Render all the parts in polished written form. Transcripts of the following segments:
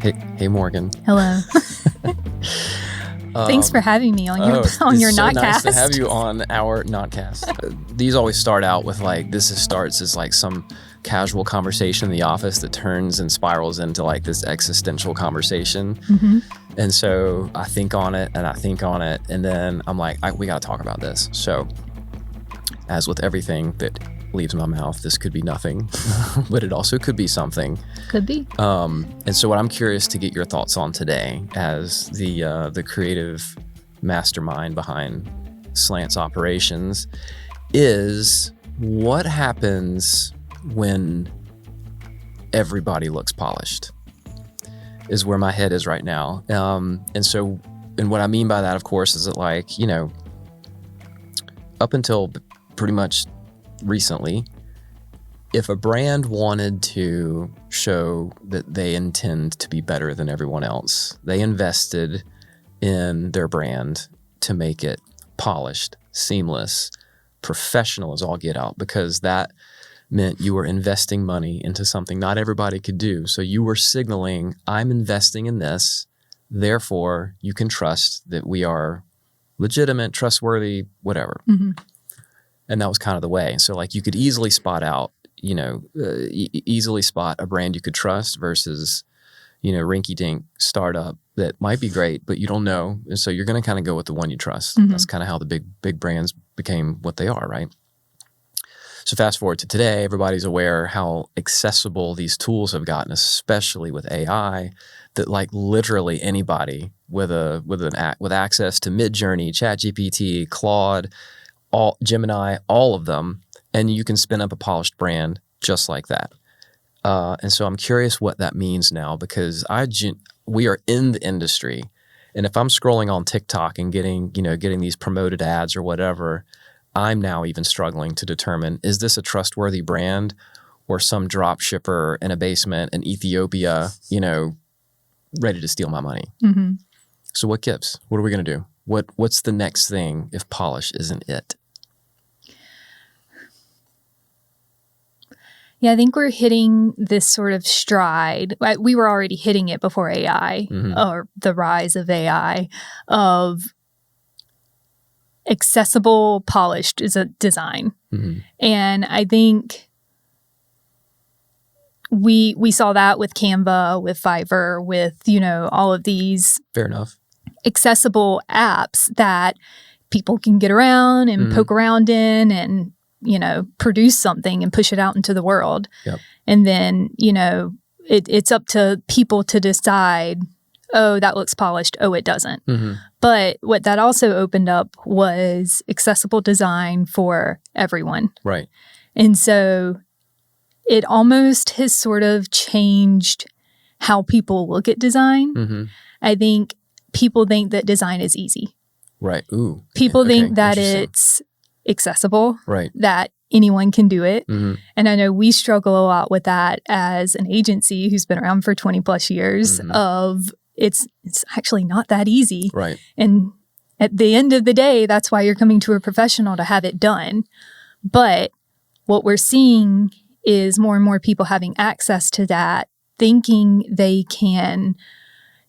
Hey, Morgan. Hello. Thanks for having me on your Notcast. Nice to have you on our Notcast. These always start out with starts as like some casual conversation in the office that turns and spirals into like this existential conversation. Mm-hmm. And so I think on it, and then I'm like, we got to talk about this. So as with everything that leaves my mouth, this could be nothing, but it also could be something. Could be. And so what I'm curious to get your thoughts on today, as the creative mastermind behind Slant's operations, is what happens when everybody looks polished, is where my head is right now. And what I mean by that, of course, is that up until pretty much recently, if a brand wanted to show that they intend to be better than everyone else, they invested in their brand to make it polished, seamless, professional as all get out, because that meant you were investing money into something not everybody could do. So you were signaling, I'm investing in this, therefore you can trust that we are legitimate, trustworthy, whatever. Mm-hmm. And that was kind of the way. So you could easily spot out, easily spot a brand you could trust versus, rinky-dink startup that might be great, but you don't know. And so you're going to kind of go with the one you trust. Mm-hmm. That's kind of how the big brands became what they are, right? So fast forward to today, everybody's aware how accessible these tools have gotten, especially with AI, that literally anybody with access to Midjourney, ChatGPT, Claude, Gemini, all of them, and you can spin up a polished brand just like that. And so I'm curious what that means now, because we are in the industry, and if I'm scrolling on TikTok and getting these promoted ads or whatever, I'm now even struggling to determine, is this a trustworthy brand or some drop shipper in a basement in Ethiopia, ready to steal my money? Mm-hmm. So what gives? What are we going to do? What's the next thing if polish isn't it? Yeah, I think we're hitting this sort of stride. We were already hitting it before AI, mm-hmm. or the rise of AI, of accessible, polished is a design. Mm-hmm. And I think we saw that with Canva, with Fiverr, with, all of these fair enough accessible apps that people can get around and mm-hmm. poke around in and produce something and push it out into the world. Yep. And then, it's up to people to decide, oh, that looks polished. Oh, it doesn't. Mm-hmm. But what that also opened up was accessible design for everyone. Right. And so it almost has sort of changed how people look at design. Mm-hmm. I think people think that design is easy. Right. Ooh. People think that it's accessible, right? That anyone can do it. Mm-hmm. And I know we struggle a lot with that as an agency who's been around for 20 plus years, mm-hmm. of it's actually not that easy. Right. And at the end of the day, that's why you're coming to a professional to have it done. But what we're seeing is more and more people having access to that, thinking they can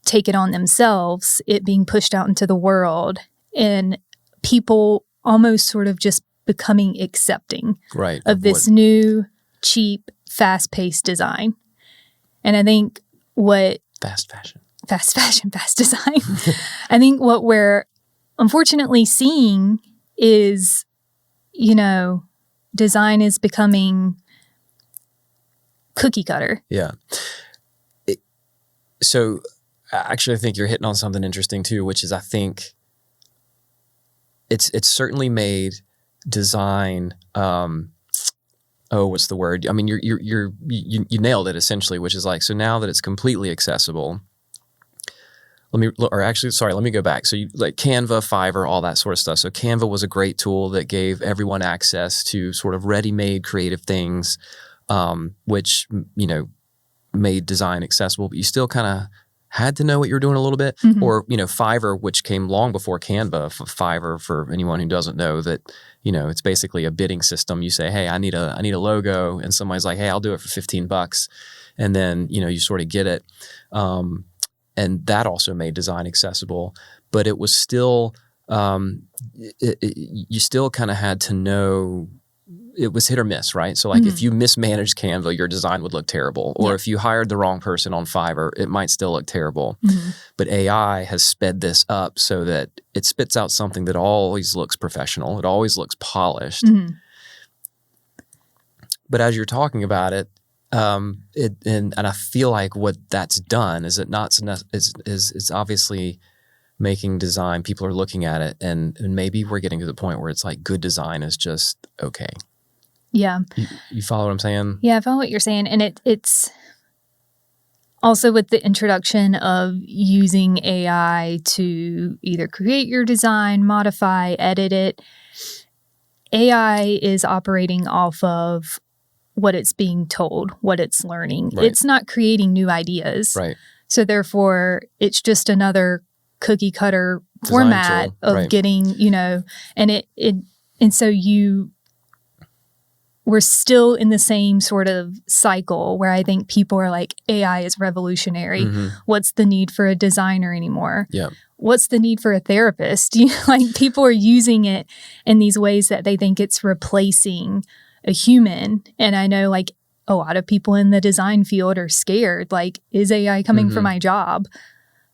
take it on themselves, it being pushed out into the world, and people almost sort of just becoming accepting, right, of this new, cheap, fast-paced design. And I think fast fashion, fast design. I think what we're unfortunately seeing is, design is becoming cookie cutter. Yeah. So actually, I think you're hitting on something interesting too, which is, I think it's certainly made design. What's the word? I mean, you nailed it essentially, which is so now that it's completely accessible. Let me go back. So Canva, Fiverr, all that sort of stuff. So Canva was a great tool that gave everyone access to sort of ready-made creative things, which, made design accessible, but you still kind of had to know what you were doing a little bit. Mhm. Or, Fiverr, which came long before Canva. Fiverr, for anyone who doesn't know, that, it's basically a bidding system. You say, hey, I need a logo, and somebody's like, hey, I'll do it for $15. And then, you sort of get it. And that also made design accessible, but it was still, you still kind of had to know. It was hit or miss, right? So like if you mismanaged Canva, your design would look terrible. Or if you hired the wrong person on Fiverr, it might still look terrible. But AI has sped this up so that it spits out something that always looks professional. It always looks polished. But as you're talking about it, and I feel like what that's done is it's obviously making design, people are looking at it, and maybe we're getting to the point where it's like good design is just okay. Yeah. You follow what I'm saying? Yeah, I follow what you're saying. And it's also with the introduction of using AI to either create your design, modify, edit it, AI is operating off of what it's being told, what it's learning. Right. It's not creating new ideas. Right. So therefore, it's just another cookie cutter Design format tool. of Right. getting, and so we're still in the same sort of cycle where I think people are like, AI is revolutionary. What's the need for a designer anymore? Yeah. What's the need for a therapist? Like people are using it in these ways that they think it's replacing a human. And I know like a lot of people in the design field are scared. Like, is AI coming for my job?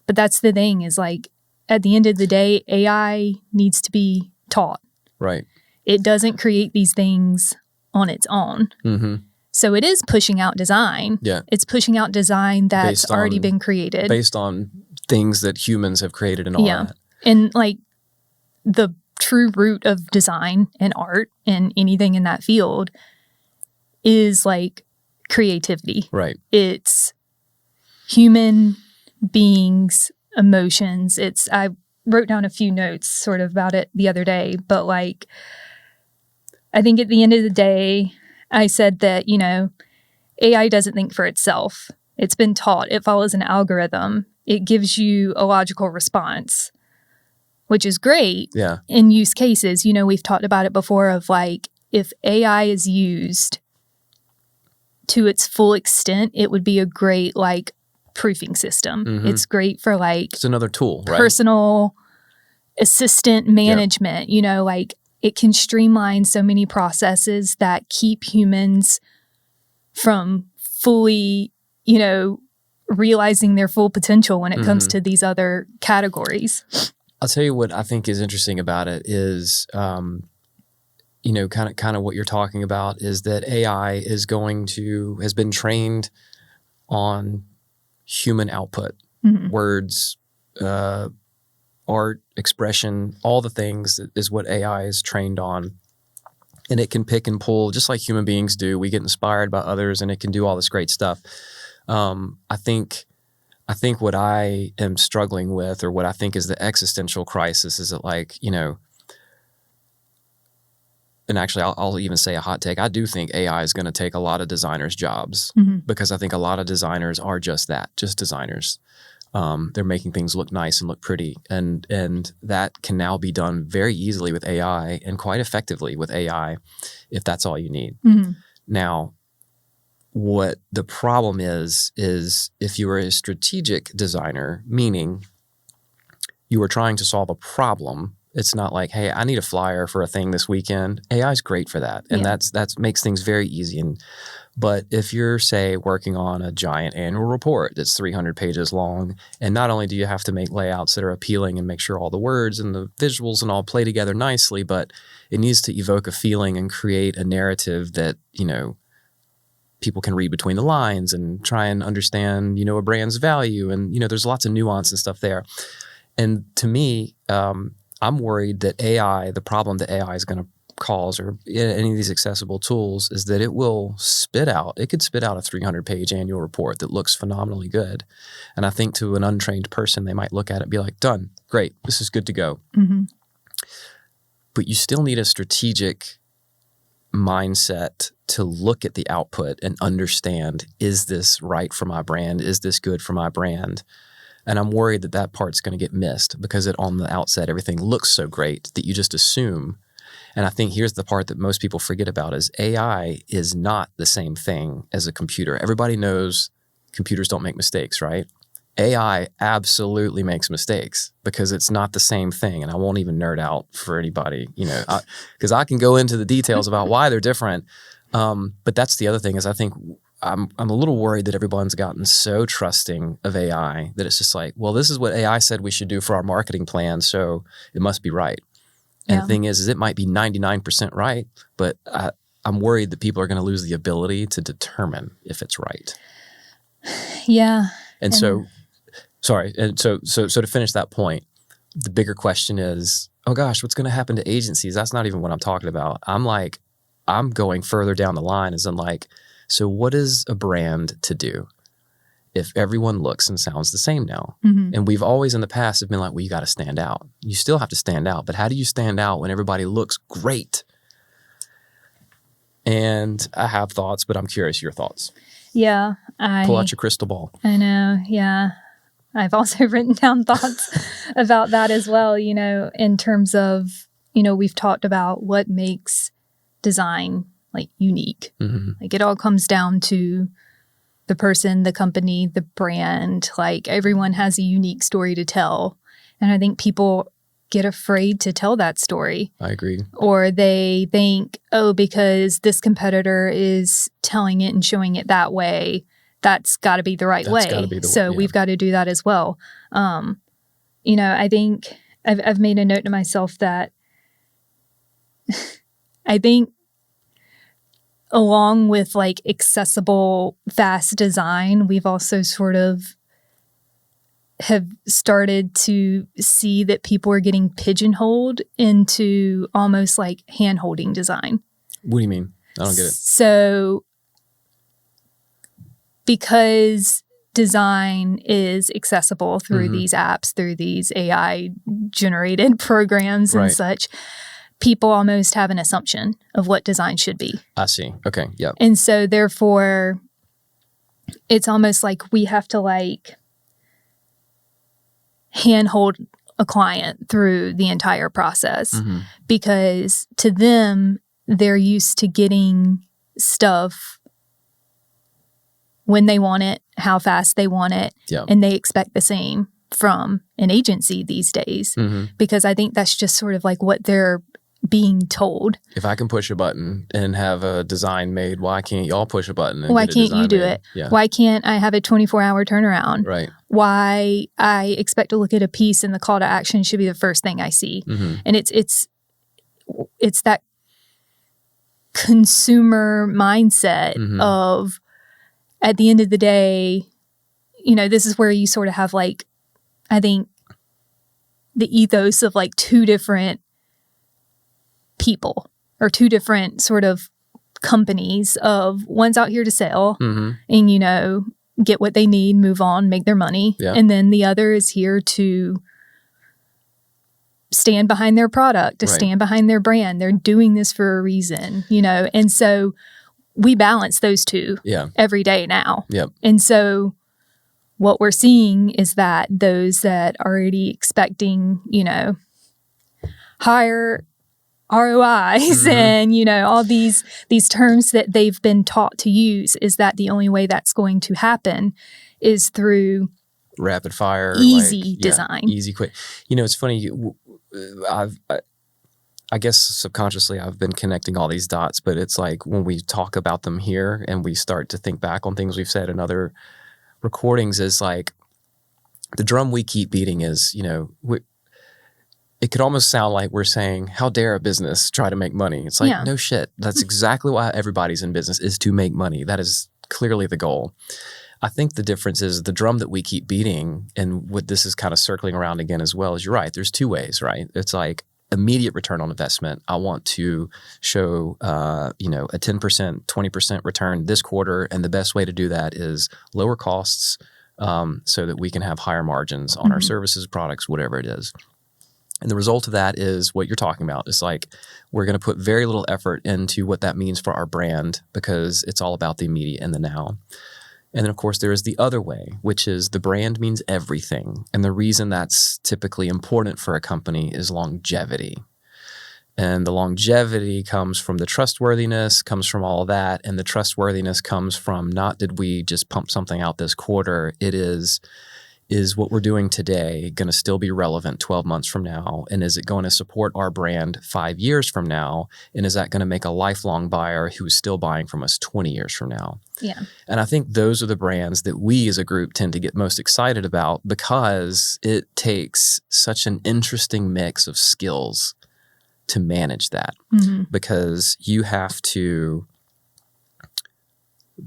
But that's the thing is like, at the end of the day, AI needs to be taught. Right. It doesn't create these things on its own. So it is pushing out design. Yeah. It's pushing out design that's Based already on- been created. Based on things that humans have created and all that. And like the true root of design and art and anything in that field is like creativity. Right. It's human beings' emotions. I wrote down a few notes sort of about it the other day, but like, I think at the end of the day, I said that, AI doesn't think for itself. It's been taught. It follows an algorithm. It gives you a logical response, which is great Yeah. in use cases. We've talked about it before of like, if AI is used to its full extent, it would be a great like proofing system. It's great for like It's another tool, right? personal assistant management, like it can streamline so many processes that keep humans from fully, realizing their full potential when it comes to these other categories. I'll tell you what I think is interesting about it is, kind of what you're talking about is that AI has been trained on human output, words, art, expression, all the things is what AI is trained on. And it can pick and pull just like human beings do. We get inspired by others and it can do all this great stuff. I think what I am struggling with, or what I think is the existential crisis, is that like, and actually I'll even say a hot take. I do think AI is going to take a lot of designers' jobs because I think a lot of designers are just that, just designers. They're making things look nice and look pretty. And that can now be done very easily with AI and quite effectively with AI if that's all you need. Now, what the problem is if you are a strategic designer, meaning you are trying to solve a problem, it's not like, hey, I need a flyer for a thing this weekend. AI is great for that. And that makes things very easy. But if you're, say, working on a giant annual report that's 300 pages long, and not only do you have to make layouts that are appealing and make sure all the words and the visuals and all play together nicely, but it needs to evoke a feeling and create a narrative that, people can read between the lines and try and understand, a brand's value. And, there's lots of nuance and stuff there. And to me, I'm worried that the problem that AI is going to cause, or any of these accessible tools, is that it could spit out a 300-page annual report that looks phenomenally good. And I think to an untrained person, they might look at it and be like, done, great, this is good to go. But you still need a strategic mindset to look at the output and understand, is this right for my brand? Is this good for my brand? And I'm worried that that part's going to get missed because on the outset, everything looks so great that you just assume. And I think here's the part that most people forget about is AI is not the same thing as a computer. Everybody knows computers don't make mistakes, right? AI absolutely makes mistakes because it's not the same thing. And I won't even nerd out for anybody, because I can go into the details about why they're different. But that's the other thing is I think I'm a little worried that everyone's gotten so trusting of AI that it's just like, well, this is what AI said we should do for our marketing plan, so it must be right. And the thing is it might be 99% right, but I'm worried that people are going to lose the ability to determine if it's right. Yeah. And so to finish that point, the bigger question is, oh gosh, what's going to happen to agencies? That's not even what I'm talking about. I'm going further down the line as in like, so what is a brand to do if everyone looks and sounds the same now? Mm-hmm. And we've always in the past have been like, well, you got to stand out. You still have to stand out, but how do you stand out when everybody looks great? And I have thoughts, but I'm curious your thoughts. Yeah. Pull out your crystal ball. I know. Yeah. I've also written down thoughts about that as well, in terms of, we've talked about what makes design like unique. Mm-hmm. Like it all comes down to the person, the company, the brand. Like everyone has a unique story to tell. And I think people get afraid to tell that story. I agree. Or they think, oh, because this competitor is telling it and showing it that way, that's got to be the right way. So we've got to do that as well. I think I've made a note to myself that I think along with like accessible, fast design, we've also sort of have started to see that people are getting pigeonholed into almost like hand-holding design. What do you mean? I don't get it. So because design is accessible through these apps, through these AI-generated programs and such, people almost have an assumption of what design should be. I see. Okay. Yeah. And so therefore, it's almost like we have to like handhold a client through the entire process because to them, they're used to getting stuff when they want it, how fast they want it, and they expect the same from an agency these days because I think that's just sort of like what they're being told. If I can push a button and have a design made, why can't y'all push a button and why get a can't design you do made? it? Yeah. Why can't I have a 24-hour turnaround? Right. Why I expect to look at a piece and the call to action should be the first thing I see. And it's that consumer mindset of at the end of the day, this is where you sort of have like, I think the ethos of like two different people or two different sort of companies of one's out here to sell and, get what they need, move on, make their money. Yeah. And then the other is here to stand behind their product, to stand behind their brand. They're doing this for a reason, and so we balance those two every day now. Yep. And so what we're seeing is that those that are already expecting, higher ROIs and, all these terms that they've been taught to use, is that the only way that's going to happen is through rapid fire, easy design. Easy, quick. It's funny. I guess subconsciously I've been connecting all these dots, but it's like when we talk about them here and we start to think back on things we've said in other recordings, is like the drum we keep beating is, it could almost sound like we're saying, how dare a business try to make money? It's like, no shit. That's exactly why everybody's in business, is to make money. That is clearly the goal. I think the difference is the drum that we keep beating, and what this is kind of circling around again as well, is you're right. There's two ways, right? It's like immediate return on investment. I want to show, a 10%, 20% return this quarter. And the best way to do that is lower costs so that we can have higher margins on our services, products, whatever it is. And the result of that is what you're talking about. It's like we're going to put very little effort into what that means for our brand because it's all about the immediate and the now. And then, of course, there is the other way, which is the brand means everything. And the reason that's typically important for a company is longevity. And the longevity comes from the trustworthiness, comes from all of that. And the trustworthiness comes from not did we just pump something out this quarter. It is what we're doing today going to still be relevant 12 months from now? And is it going to support our brand 5 years from now? And is that going to make a lifelong buyer who's still buying from us 20 years from now? Yeah. And I think those are the brands that we as a group tend to get most excited about because it takes such an interesting mix of skills to manage that. Because you have to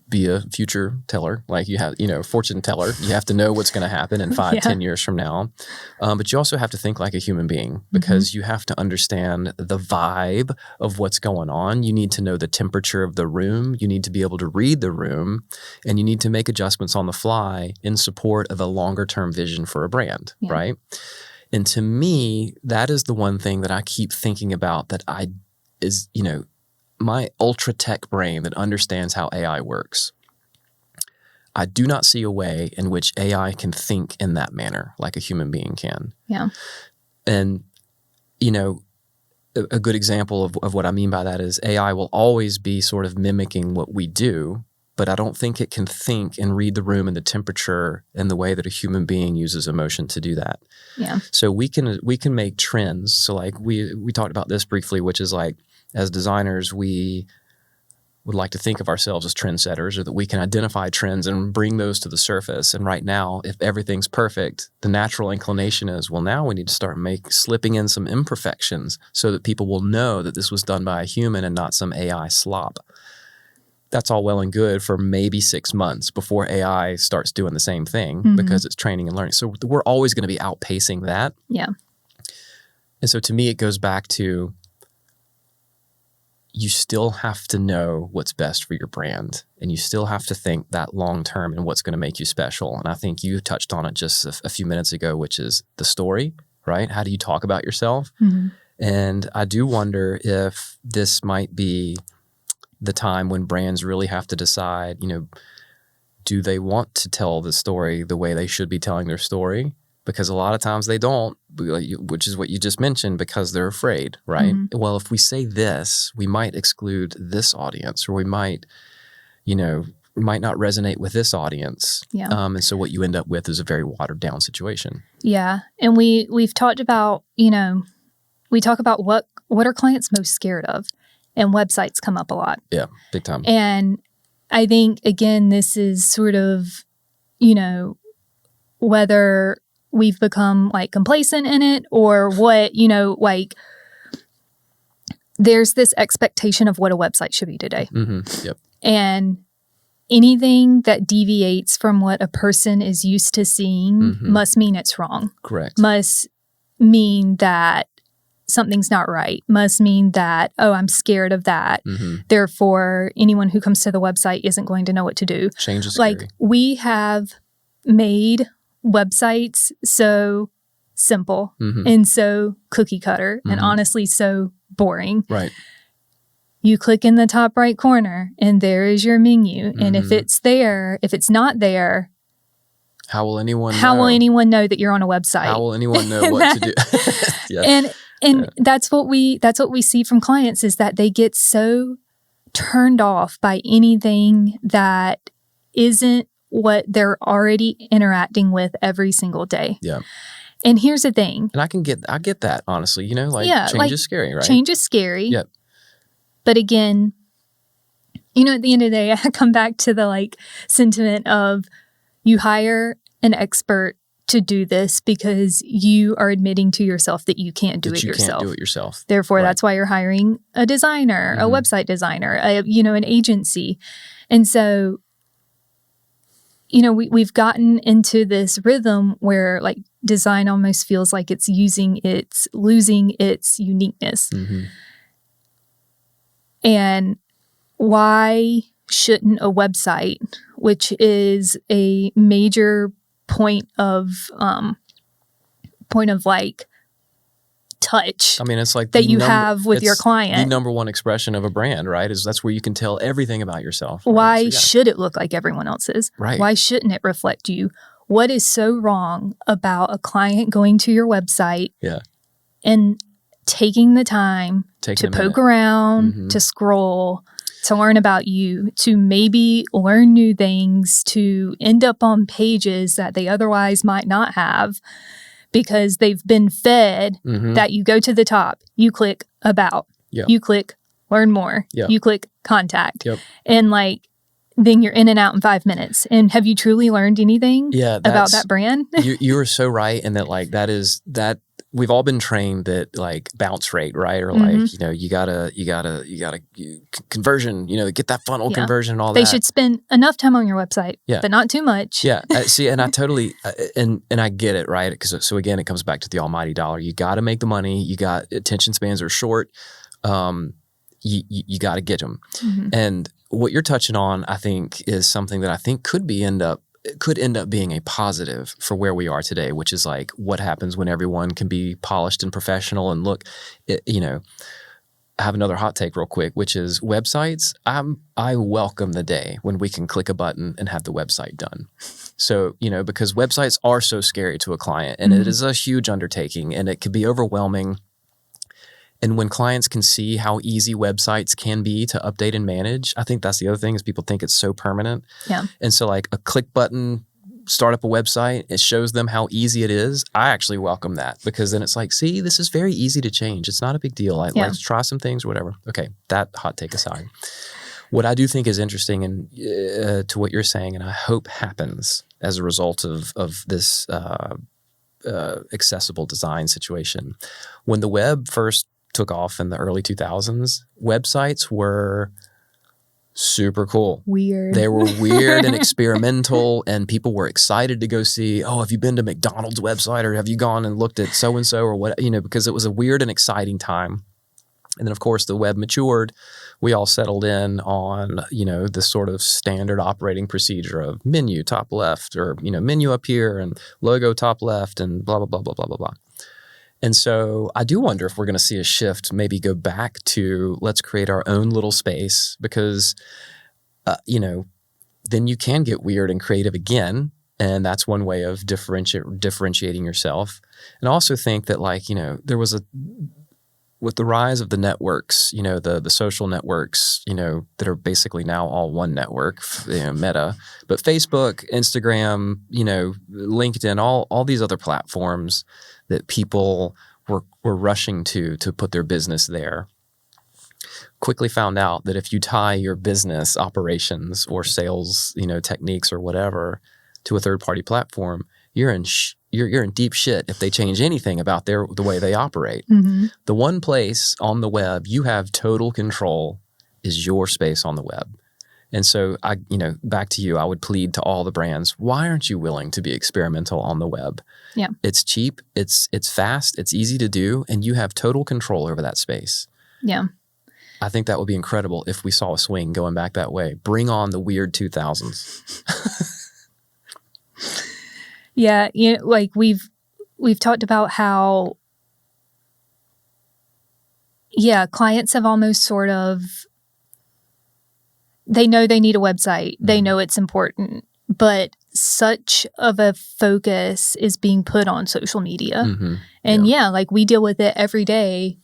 be a future teller, like you have, fortune teller. You have to know what's going to happen in 5, 10 years from now. But you also have to think like a human being because you have to understand the vibe of what's going on. You need to know the temperature of the room. You need to be able to read the room, and you need to make adjustments on the fly in support of a longer term vision for a brand, right? And to me, that is the one thing that I keep thinking about my ultra tech brain that understands how AI works. I do not see a way in which AI can think in that manner like a human being can. Yeah. And, a good example of what I mean by that is AI will always be sort of mimicking what we do, but I don't think it can think and read the room and the temperature in the way that a human being uses emotion to do that. Yeah. So we can make trends. So like we talked about this briefly, which is like, as designers, we would like to think of ourselves as trendsetters, or that we can identify trends and bring those to the surface. And right now, if everything's perfect, the natural inclination is, well, now we need to start slipping in some imperfections so that people will know that this was done by a human and not some AI slop. That's all well and good for maybe 6 months before AI starts doing the same thing because it's training and learning. So we're always going to be outpacing that. Yeah. And so to me, it goes back to, you still have to know what's best for your brand, and you still have to think that long term and what's going to make you special. And I think you touched on it just a few minutes ago, which is the story, right? How do you talk about yourself? And I do wonder if this might be the time when brands really have to decide, do they want to tell the story the way they should be telling their story? Because a lot of times they don't, which is what you just mentioned, because they're afraid, right? Well, if we say this, we might exclude this audience, or we might, might not resonate with this audience. Yeah. And so what you end up with is a very watered down situation. Yeah. And we've talked about, we talk about what are clients most scared of, and websites come up a lot. Yeah, big time. And I think, again, this is sort of, whether we've become like complacent in it or what, there's this expectation of what a website should be today. Yep. And anything that deviates from what a person is used to seeing must mean it's wrong. Correct. Must mean that something's not right. Must mean that, I'm scared of that. Therefore, anyone who comes to the website isn't going to know what to do. Change is scary. Like, we have made websites so simple and so cookie cutter and honestly so boring. Right. You click in the top right corner and there is your menu. And if it's not there, how will anyone know that you're on a website? How will anyone know what to do? Yeah. And that's what we see from clients, is that they get so turned off by anything that isn't what they're already interacting with every single day. Yeah. And here's the thing. And I get that, honestly, change is scary, right? Change is scary. Yep. But again, at the end of the day, I come back to the sentiment of, you hire an expert to do this because you are admitting to yourself that you can't do it yourself. You can't do it yourself. Therefore, that's why you're hiring a designer, a website designer, an agency. And so, we've gotten into this rhythm where design almost feels like it's losing its uniqueness. And why shouldn't a website, which is a major point of touch I mean, it's like that you have with your client. The number one expression of a brand, right? Is that's where you can tell everything about yourself. Right? Why should it look like everyone else's? Right. Why shouldn't it reflect you? What is so wrong about a client going to your website and taking the time to poke around, to scroll, to learn about you, to maybe learn new things, to end up on pages that they otherwise might not have because they've been fed that you go to the top, you click about, you click learn more, you click contact. And like, then you're in and out in 5 minutes. And have you truly learned anything about that brand? you are so right. And that like, that we've all been trained that like bounce rate, right? Or like, you gotta conversion, get that funnel conversion and all that. They should spend enough time on your website, but not too much. See, and I totally, and I get it, right? Because so again, it comes back to the almighty dollar. You got to make the money. You got attention spans are short. You got to get them. And what you're touching on, I think, is something that I think could end up being a positive for where we are today, which is like what happens when everyone can be polished and professional. And look, I have another hot take real quick, which is websites. I welcome the day when we can click a button and have the website done. So, because websites are so scary to a client and it is a huge undertaking and it could be overwhelming. And when clients can see how easy websites can be to update and manage, I think that's the other thing is people think it's so permanent. And so like a click button, start up a website, it shows them how easy it is. I actually welcome that because then it's like, see, this is very easy to change. It's not a big deal. Let's try some things or whatever. Okay, that hot take aside. What I do think is interesting and to what you're saying, and I hope happens as a result of this accessible design situation. When the web first took off in the early 2000s, websites were super cool. Weird. They were weird and experimental, and people were excited to go see, have you been to McDonald's website or have you gone and looked at so-and-so or what, because it was a weird and exciting time. And then, of course, the web matured. We all settled in on, this sort of standard operating procedure of menu top left or, menu up here and logo top left and blah, blah, blah, blah, blah, blah, blah. And so I do wonder if we're going to see a shift, maybe go back to let's create our own little space because, then you can get weird and creative again. And that's one way of differentiating yourself. And I also think that there was with the rise of the networks, the social networks, that are basically now all one network, Meta, but Facebook, Instagram, LinkedIn, all these other platforms that people were rushing to put their business there. Quickly found out that if you tie your business operations or sales, techniques or whatever to a third-party platform, you're in deep shit if they change anything about the way they operate. The one place on the web you have total control is your space on the web. And so back to you, I would plead to all the brands, why aren't you willing to be experimental on the web? Yeah. It's cheap, it's fast, it's easy to do, and you have total control over that space. Yeah. I think that would be incredible if we saw a swing going back that way. Bring on the weird 2000s. Yeah, we've talked about how clients have almost sort of they know they need a website. They know it's important, but such of a focus is being put on social media. And we deal with it every day.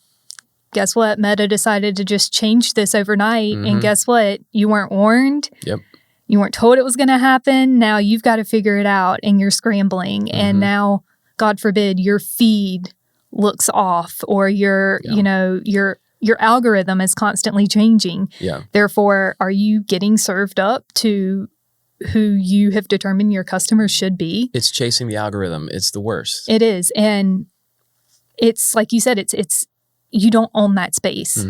Guess what? Meta decided to just change this overnight. And guess what? You weren't warned. Yep. You weren't told it was going to happen. Now you've got to figure it out and you're scrambling. And now, God forbid, your feed looks off or your algorithm is constantly changing. Yeah. Therefore, are you getting served up to who you have determined your customers should be? It's chasing the algorithm. It's the worst. It is. And it's like you said, it's you don't own that space.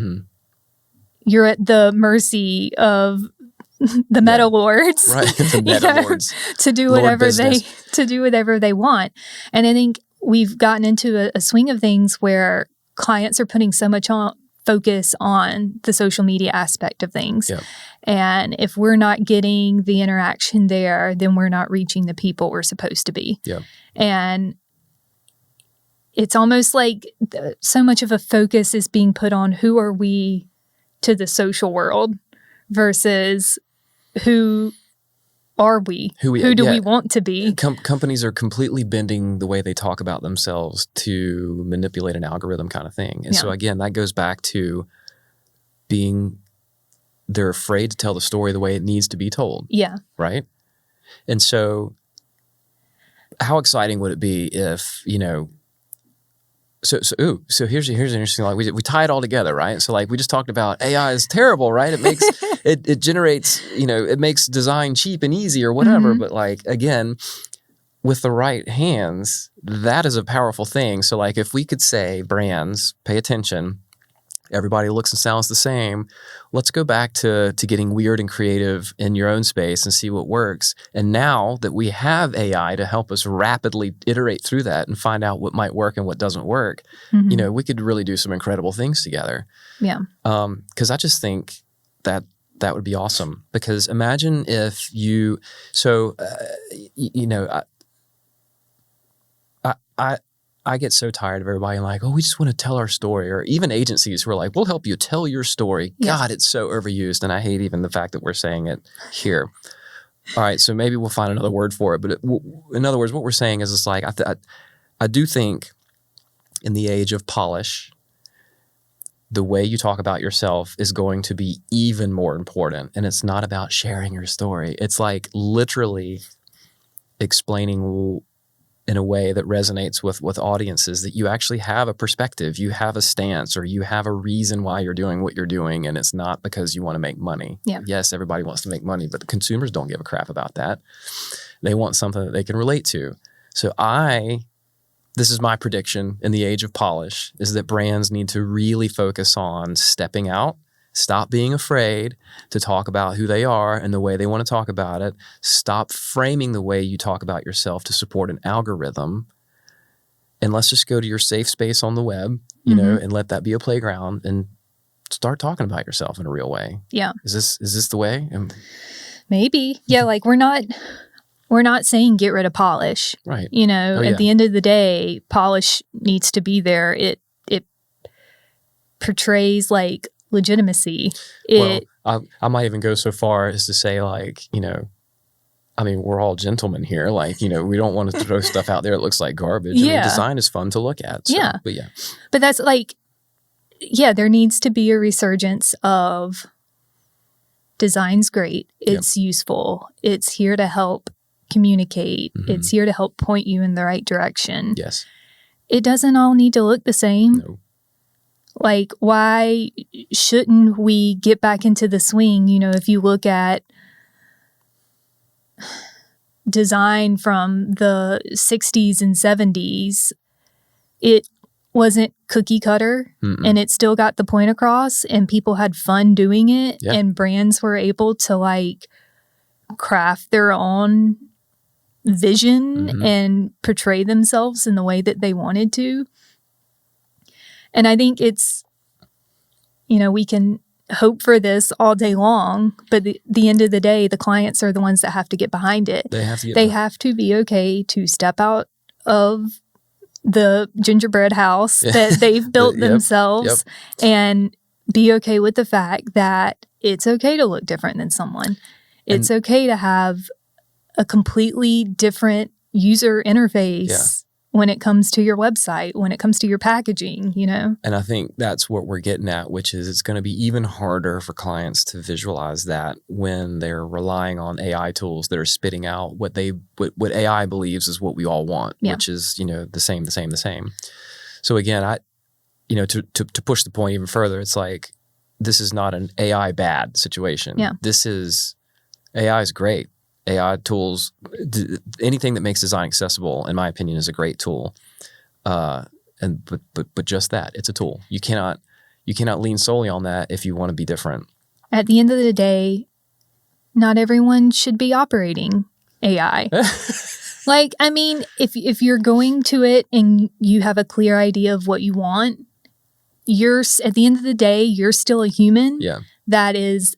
You're at the mercy of the meta lords, right? The meta lords to do whatever they want. And I think we've gotten into a swing of things where clients are putting so much focus on the social media aspect of things. And if we're not getting the interaction there, then we're not reaching the people we're supposed to be. And it's almost like so much of a focus is being put on who are we to the social world versus who are we? Who do we want to be? Companies are completely bending the way they talk about themselves to manipulate an algorithm kind of thing. And so again, that goes back to they're afraid to tell the story the way it needs to be told. Yeah. Right? And so how exciting would it be if, so here's an interesting, like we tie it all together, right? So like we just talked about AI is terrible, right? It makes it generates, it makes design cheap and easy or whatever. But like again, with the right hands, that is a powerful thing. So like if we could say, brands, pay attention, everybody looks and sounds the same. Let's go back to getting weird and creative in your own space and see what works. And now that we have AI to help us rapidly iterate through that and find out what might work and what doesn't work, we could really do some incredible things together. Yeah. Because I just think that would be awesome. Because imagine if I get so tired of everybody like, oh, we just want to tell our story. Or even agencies who are like, we'll help you tell your story. Yeah. God, it's so overused. And I hate even the fact that we're saying it here. All right, so maybe we'll find another word for it. But in other words, what we're saying is it's like, I do think in the age of polish, the way you talk about yourself is going to be even more important. And it's not about sharing your story. It's like literally explaining in a way that resonates with audiences, that you actually have a perspective, you have a stance, or you have a reason why you're doing what you're doing, and it's not because you want to make money. Yeah. Yes, everybody wants to make money, but the consumers don't give a crap about that. They want something that they can relate to. So this is my prediction in the age of polish, is that brands need to really focus on stepping out, stop being afraid to talk about who they are and the way they want to talk about it. Stop framing the way you talk about yourself to support an algorithm. And let's just go to your safe space on the web, and let that be a playground and start talking about yourself in a real way. Yeah. Is this the way? Maybe. Yeah, like we're not saying get rid of polish. Right. At the end of the day, polish needs to be there. It portrays like legitimacy. I might even go so far as to say, like, we're all gentlemen here. Like, we don't want to throw stuff out there that looks like garbage. Yeah. Design is fun to look at. So, yeah. But yeah. But that's like, there needs to be a resurgence of design's great. It's useful. It's here to help communicate. It's here to help point you in the right direction. Yes. It doesn't all need to look the same. No. Like, why shouldn't we get back into the swing? If you look at design from the 60s and 70s, it wasn't cookie cutter. And it still got the point across, and people had fun doing it. Yeah. And brands were able to like craft their own vision and portray themselves in the way that they wanted to. And I think it's, we can hope for this all day long, but the end of the day, the clients are the ones that have to get behind it. They have to be okay to step out of the gingerbread house that they've built themselves and be okay with the fact that it's okay to look different than someone. It's okay to have a completely different user interface when it comes to your website, when it comes to your packaging, And I think that's what we're getting at, which is it's going to be even harder for clients to visualize that when they're relying on AI tools that are spitting out what AI believes is what we all want, which is, the same. So again, to push the point even further, it's like, this is not an AI bad situation. Yeah. AI is great. AI tools, anything that makes design accessible, in my opinion, is a great tool. But just that, it's a tool. You cannot lean solely on that if you want to be different. At the end of the day, not everyone should be operating AI. If you're going to it and you have a clear idea of what you want, at the end of the day, you're still a human that is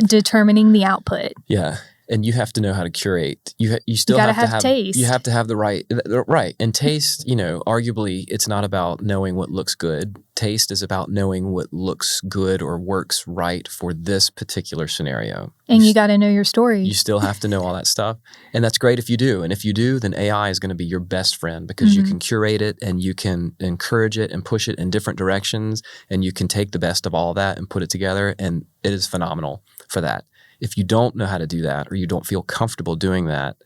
determining the output. Yeah. and you have to know how to curate. You still gotta have to have taste. You have to have the right. And taste, arguably it's not about knowing what looks good. Taste is about knowing what looks good or works right for this particular scenario. And you got to know your story. You still have to know all that stuff. And that's great if you do. And if you do, then AI is going to be your best friend because you can curate it and you can encourage it and push it in different directions. And you can take the best of all that and put it together. And it is phenomenal for that. If you don't know how to do that or you don't feel comfortable doing that,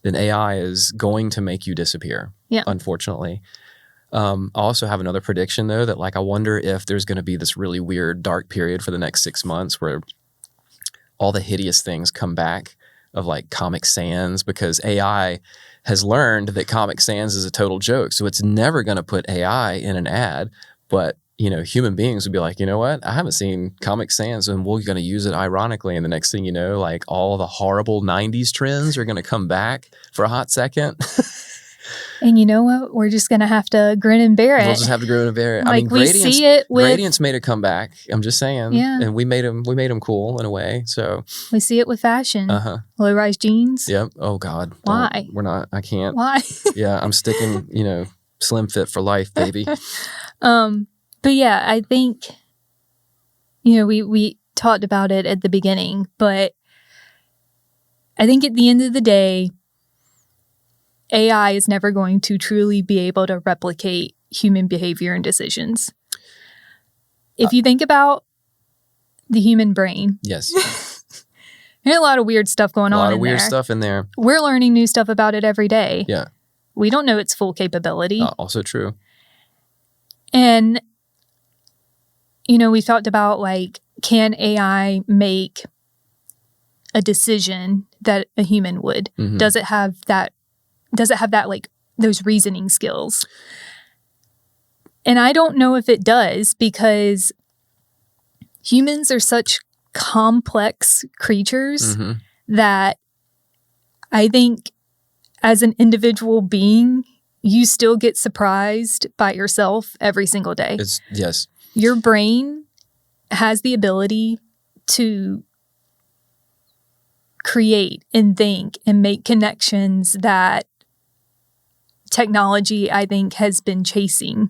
then AI is going to make you disappear, unfortunately. I also have another prediction, though, that I wonder if there's going to be this really weird dark period for the next 6 months where all the hideous things come back of Comic Sans, because AI has learned that Comic Sans is a total joke. So it's never going to put AI in an ad, but human beings would be like, you know what? I haven't seen Comic Sans and we're going to use it ironically. And the next thing you know, all the horrible 90s trends are going to come back for a hot second. And you know what? We're just going to have to grin and bear it. We'll just have to grin and bear it. We see it with Gradient's made a comeback. I'm just saying. Yeah. And we made them cool in a way. So we see it with fashion. Low-rise jeans. Yep. Oh God. Why? I can't. Why? Yeah. I'm sticking, slim fit for life, baby. But yeah, I think, we talked about it at the beginning, but I think at the end of the day, AI is never going to truly be able to replicate human behavior and decisions. If you think about the human brain. Yes. There's a lot of weird stuff going on in there. A lot of weird stuff in there. We're learning new stuff about it every day. Yeah. We don't know its full capability. Also true. And, we talked about can AI make a decision that a human would? Mm-hmm. Does it have that those reasoning skills? And I don't know if it does, because humans are such complex creatures that I think as an individual being, you still get surprised by yourself every single day. Yes. Your brain has the ability to create and think and make connections that technology, I think, has been chasing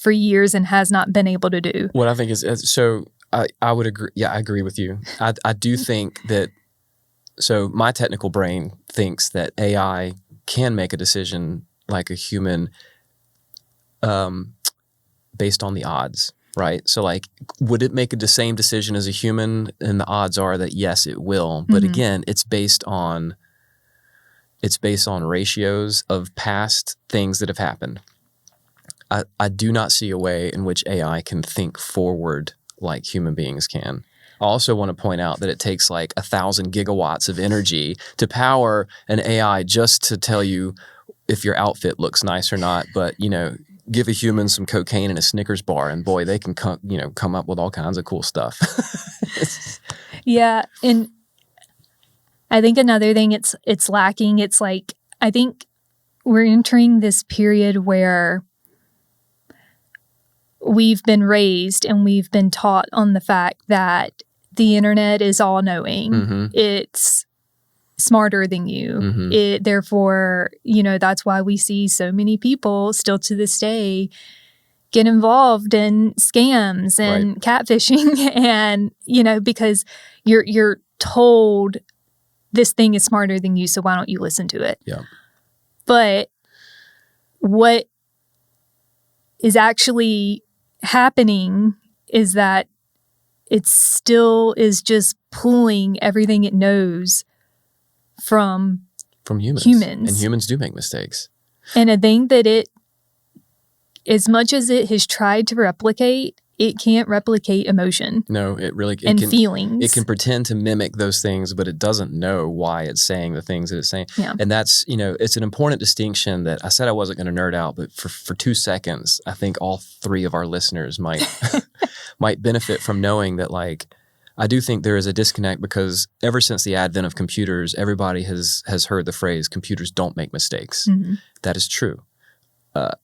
for years and has not been able to do. What I think is, so I would agree. Yeah, I agree with you. I do think that, so my technical brain thinks that AI can make a decision like a human based on the odds, right? So would it make the same decision as a human? And the odds are that yes, it will. But again, it's based on ratios of past things that have happened. I do not see a way in which AI can think forward like human beings can. I also want to point out that it takes 1,000 gigawatts of energy to power an AI just to tell you if your outfit looks nice or not. But, give a human some cocaine and a Snickers bar, and boy, they can come up with all kinds of cool stuff. Yeah. And I think another thing it's lacking, it's I think we're entering this period where we've been raised and we've been taught on the fact that the internet is all knowing. It's smarter than you. Therefore, that's why we see so many people still to this day get involved in scams and catfishing, and because you're told this thing is smarter than you, so why don't you listen to it? Yeah. But what is actually happening is that it still is just pulling everything it knows from humans. And humans do make mistakes. And I think that it, as much as it has tried to replicate, it can't replicate emotion. No, it feelings. It can pretend to mimic those things, but it doesn't know why it's saying the things that it's saying. Yeah. And that's, it's an important distinction that I said I wasn't going to nerd out, but for 2 seconds, I think all 3 of our listeners might might benefit from knowing that I do think there is a disconnect, because ever since the advent of computers, everybody has heard the phrase, computers don't make mistakes. That is true.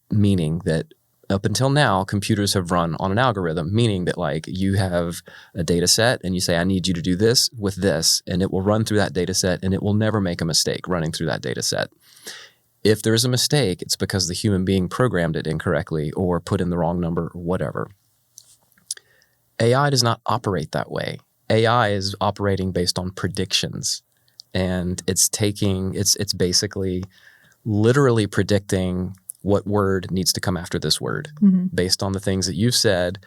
Meaning that up until now, computers have run on an algorithm, meaning that like you have a data set and you say, I need you to do this with this, and it will run through that data set and it will never make a mistake running through that data set. If there's a mistake, it's because the human being programmed it incorrectly or put in the wrong number or whatever. AI does not operate that way. AI is operating based on predictions, and it's basically literally predicting what word needs to come after this word based on the things that you've said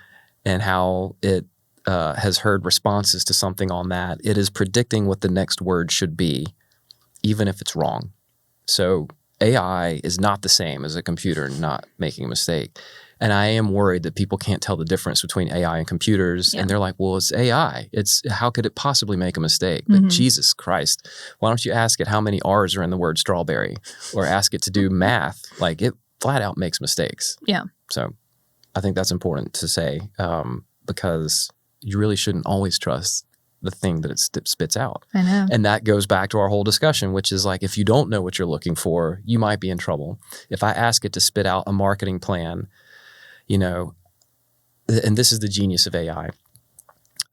and how it has heard responses to something on that. It is predicting what the next word should be, even if it's wrong. So AI is not the same as a computer not making a mistake. And I am worried that people can't tell the difference between AI and computers. Yeah. And they're like, well, it's AI. How could it possibly make a mistake? But Jesus Christ, why don't you ask it how many R's are in the word strawberry, or ask it to do math? Like, it flat out makes mistakes. Yeah. So I think that's important to say, because you really shouldn't always trust the thing that it spits out. I know. And that goes back to our whole discussion, which is like, if you don't know what you're looking for, you might be in trouble. If I ask it to spit out a marketing plan, and this is the genius of AI.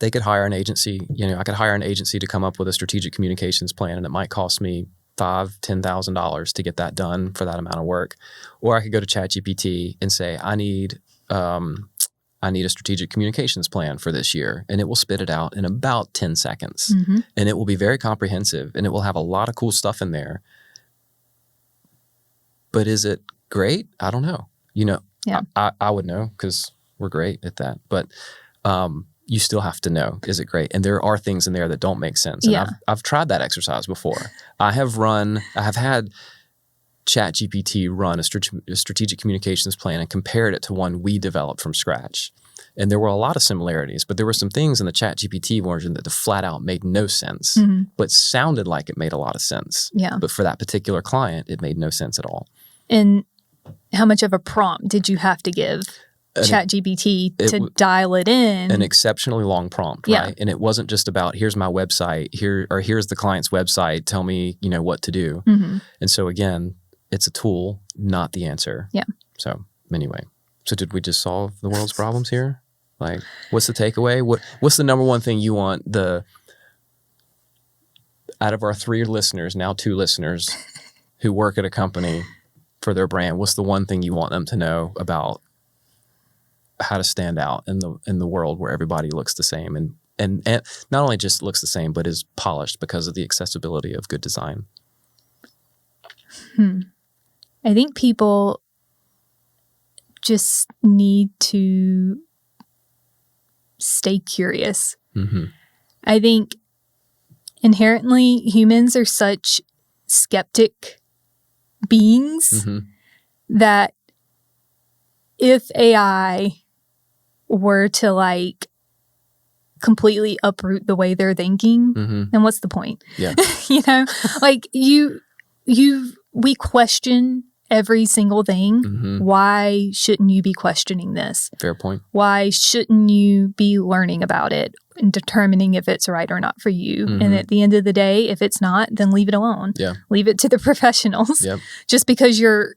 They could hire an agency, I could hire an agency to come up with a strategic communications plan, and it might cost me $5,000, $10,000 to get that done for that amount of work. Or I could go to ChatGPT and say, I need a strategic communications plan for this year, and it will spit it out in about 10 seconds. And it will be very comprehensive, and it will have a lot of cool stuff in there. But is it great? I don't know. Yeah. I would know because we're great at that. But you still have to know, is it great? And there are things in there that don't make sense. And I've tried that exercise before. I have had ChatGPT run a strategic communications plan and compared it to one we developed from scratch. And there were a lot of similarities, but there were some things in the ChatGPT version that flat out made no sense, but sounded like it made a lot of sense. Yeah. But for that particular client, it made no sense at all. And how much of a prompt did you have to give ChatGPT to dial it in? An exceptionally long prompt, right? And it wasn't just about, here's my website, here's the client's website, tell me, what to do. And so again, it's a tool, not the answer. Yeah. So anyway, did we just solve the world's problems here? Like, what's the takeaway? What's the number one thing you want out of our 3 listeners, now 2 listeners who work at a company for their brand, what's the one thing you want them to know about how to stand out in the world where everybody looks the same and not only just looks the same, but is polished because of the accessibility of good design? I think people just need to stay curious. I think inherently humans are such skeptic beings that if AI were to completely uproot the way they're thinking, then what's the point? Yeah. We question every single thing. Why shouldn't you be questioning this? Fair point. Why shouldn't you be learning about it and determining if it's right or not for you? And at the end of the day, if it's not, then leave it alone. Yeah. Leave it to the professionals. Yep. Just because your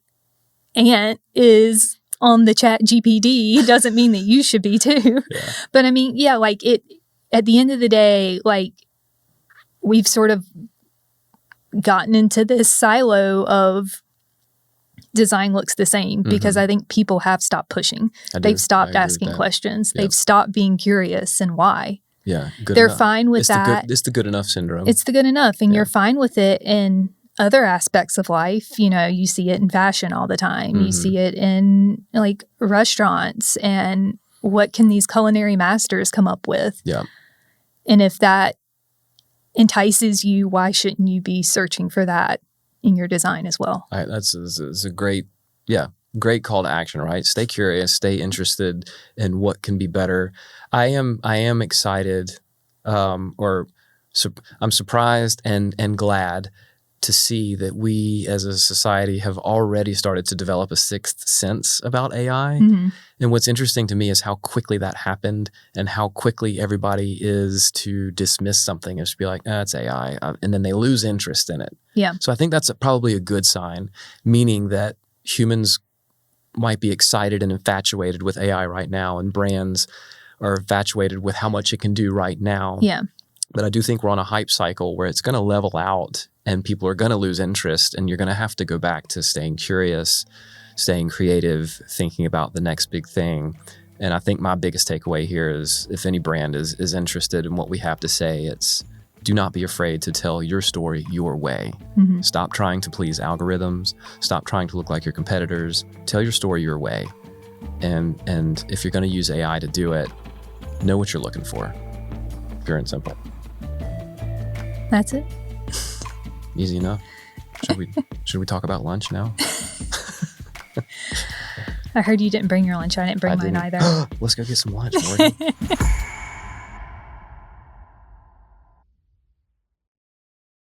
aunt is on the ChatGPT doesn't mean that you should be too. Yeah. But I mean, at the end of the day, we've sort of gotten into this silo of design looks the same because I think people have stopped pushing. They've stopped asking questions. Yep. They've stopped being curious and why. Yeah. They're fine with that. It's the good enough syndrome. It's the good enough. And you're fine with it in other aspects of life. You see it in fashion all the time. You see it in restaurants and what can these culinary masters come up with? Yeah. And if that entices you, why shouldn't you be searching for that in your design as well? That's a great call to action, right? Stay curious, stay interested in what can be better. I am excited, I'm surprised and glad to see that we as a society have already started to develop a sixth sense about AI. And what's interesting to me is how quickly that happened and how quickly everybody is to dismiss something and just be like, it's AI. And then they lose interest in it. Yeah. So I think that's probably a good sign, meaning that humans might be excited and infatuated with AI right now, and brands are infatuated with how much it can do right now. Yeah. But I do think we're on a hype cycle where it's going to level out and people are going to lose interest, and you're going to have to go back to staying curious, staying creative, thinking about the next big thing. And I think my biggest takeaway here is if any brand is interested in what we have to say, it's do not be afraid to tell your story your way. Mm-hmm. Stop trying to please algorithms. Stop trying to look like your competitors. Tell your story your way. And if you're going to use AI to do it, know what you're looking for. Pure and simple. That's it. Easy enough. Should we talk about lunch now? I heard you didn't bring your lunch. I didn't bring mine either. Let's go get some lunch, Morgan.